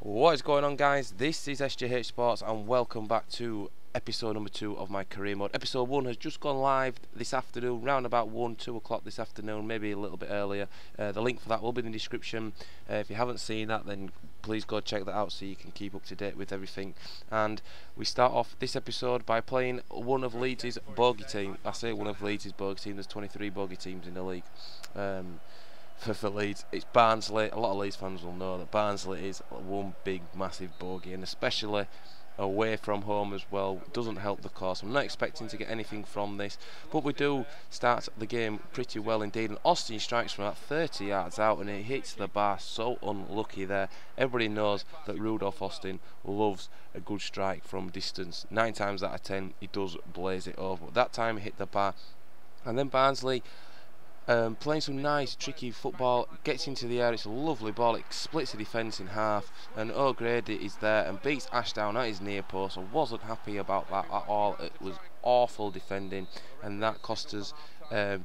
What is going on, guys? This is SJH Sports and welcome back to episode number 2 of my career mode. Episode 1 has just gone live this afternoon, round about 2 o'clock this afternoon, maybe a little bit earlier. The link for that will be in the description. If you haven't seen that, then please go check that out so you can keep up to date with everything. And we start off this episode by playing one of Leeds' bogey team. I say one of Leeds' bogey team, there's 23 bogey teams in the league. For Leeds, it's Barnsley. A lot of Leeds fans will know that Barnsley is one big massive bogey, and especially away from home as well doesn't help the cause. I'm not expecting to get anything from this, but we do start the game pretty well indeed, and Austin strikes from about 30 yards out and it hits the bar. So unlucky there. Everybody knows that Rudolph Austin loves a good strike from distance. 9 times out of 10 he does blaze it over, but that time he hit the bar. And then Barnsley, playing some nice tricky football, gets into the air, it's a lovely ball, it splits the defence in half, and O'Grady is there and beats Ashdown at his near post. I wasn't happy about that at all. It was awful defending, and that cost us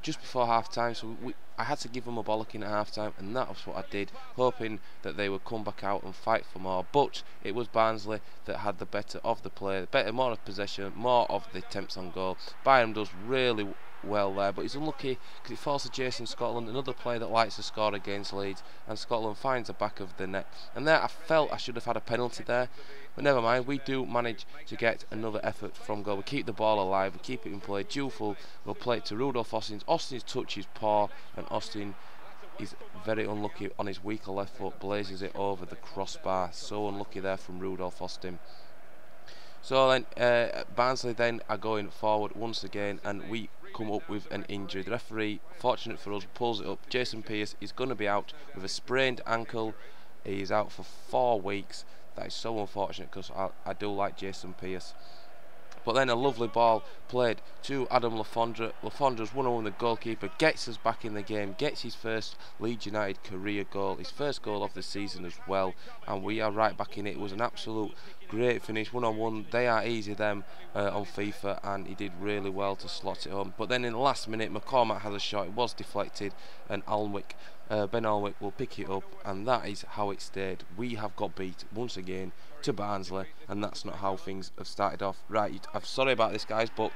just before half time, so I had to give them a bollocking at half time, and that was what I did, hoping that they would come back out and fight for more. But it was Barnsley that had the better of the play, more of possession, more of the attempts on goal. Byram does really well there, but he's unlucky because it falls to Jason Scotland, another player that likes to score against Leeds, and Scotland finds the back of the net. And there I felt I should have had a penalty there, but never mind, we do manage to get another effort from goal. We keep the ball alive, we keep it in play. Dufel will play it to Rudolph Austin. Austin's touch is poor, and Austin is very unlucky on his weaker left foot, blazes it over the crossbar. So unlucky there from Rudolph Austin. So then Barnsley then are going forward once again, and we come up with an injury. The referee, fortunate for us, pulls it up. Jason Pearce is going to be out with a sprained ankle. He is out for 4 weeks. That is so unfortunate because I do like Jason Pearce. But then a lovely ball played to Adam Lafondra. Lafondra's 1-0 the goalkeeper, gets us back in the game, gets his first Leeds United career goal, his first goal of the season as well, and we are right back in it. It was an absolute great finish, 1-on-1. They are easy them on FIFA, and he did really well to slot it home. But then in the last minute, McCormack has a shot, it was deflected, and Ben Alnwick will pick it up, and that is how it stayed. We have got beat once again to Barnsley, and that's not how things have started off. Right, I'm sorry about this, guys, but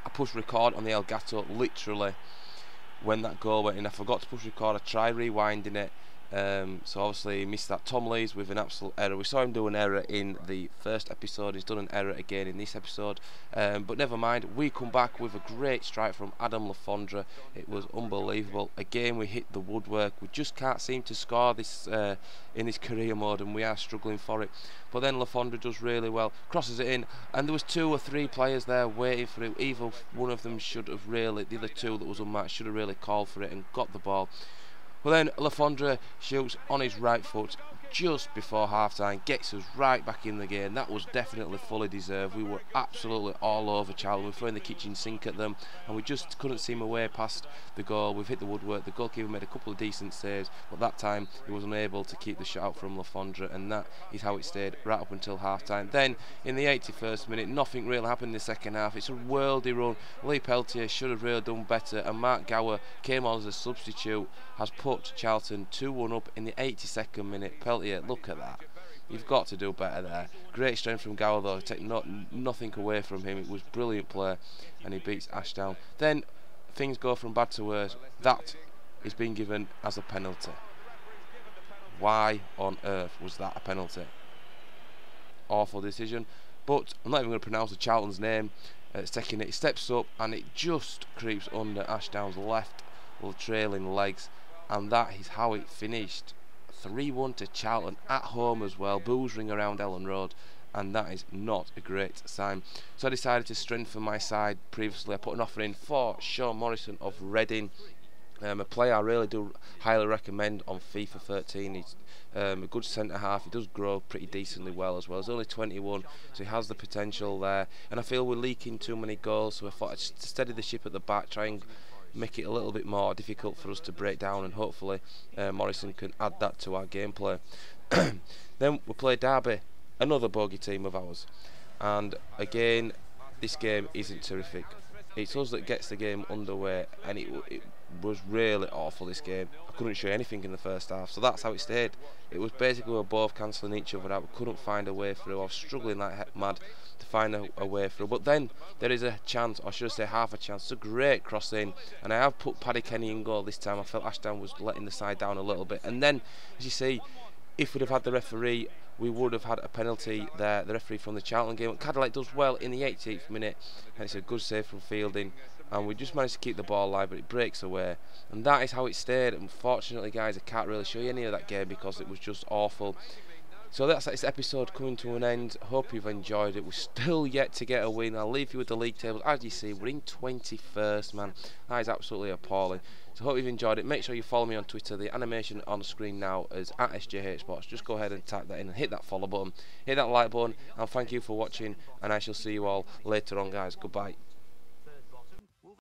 I pushed record on the Elgato literally when that goal went in. I forgot to push record. I tried rewinding it, so obviously missed that. Tom Lees with an absolute error. We saw him do an error in the first episode, he's done an error again in this episode, but never mind. We come back with a great strike from Adam Lafondra. It was unbelievable. Again we hit the woodwork. We just can't seem to score this in this career mode, and we are struggling for it. But then Lafondra does really well, crosses it in, and there was 2 or 3 players there waiting for it. Either one of them should have really, the other 2 that was unmatched should have really called for it and got the ball. Well, then Lafondra shoots on his right foot just before half-time, gets us right back in the game. That was definitely fully deserved. We were absolutely all over Charlton. We were throwing the kitchen sink at them, and we just couldn't seem a way past the goal. We've hit the woodwork. The goalkeeper made a couple of decent saves, but that time he was unable to keep the shot out from Lafondra, and that is how it stayed right up until half-time. Then, in the 81st minute, nothing really happened in the second half. It's a worldy run. Lee Peltier should have really done better, and Mark Gower came on as a substitute, has put Charlton 2-1 up in the 82nd minute. Peltier, look at that. You've got to do better there. Great strength from Gower though, take nothing away from him. It was brilliant play, and he beats Ashdown. Then things go from bad to worse. That is being given as a penalty. Why on earth was that a penalty? Awful decision, but I'm not even going to pronounce the Charlton's name. It's taking it, he steps up, and it just creeps under Ashdown's left trailing legs, and that is how it finished. 3-1 to Charlton at home as well. Boos ring around Ellen Road, and that is not a great sign. So I decided to strengthen my side. Previously I put an offer in for Sean Morrison of Reading, a player I really do highly recommend on FIFA 13. He's a good centre half. He does grow pretty decently well as well. He's only 21, so he has the potential there, and I feel we're leaking too many goals, so I thought I'd steady the ship at the back, try and make it a little bit more difficult for us to break down, and hopefully Morrison can add that to our gameplay. Then we play Derby, another bogey team of ours, and again this game isn't terrific. It's us that gets the game underway, and it was really awful, this game. I couldn't show anything in the first half, so that's how it stayed. It was basically we were both cancelling each other out. We couldn't find a way through. I was struggling like mad to find a way through. But then there is a chance, or should I say half a chance. It's a great cross in, and I have put Paddy Kenny in goal this time. I felt Ashdown was letting the side down a little bit. And then, as you see, if we'd have had the referee, we would have had a penalty there. The referee from the Charlton game. Cadillac does well in the 80th minute, and it's a good save from Fielding. And we just managed to keep the ball alive, but it breaks away, and that is how it stayed. Unfortunately, guys, I can't really show you any of that game because it was just awful. So that's this episode coming to an end. Hope you've enjoyed it. We're still yet to get a win. I'll leave you with the league tables. As you see, we're in 21st, man. That is absolutely appalling. So hope you've enjoyed it. Make sure you follow me on Twitter. The animation on the screen now is @SJH Sports. Just go ahead and type that in and hit that follow button, hit that like button, and thank you for watching, and I shall see you all later on, guys. Goodbye.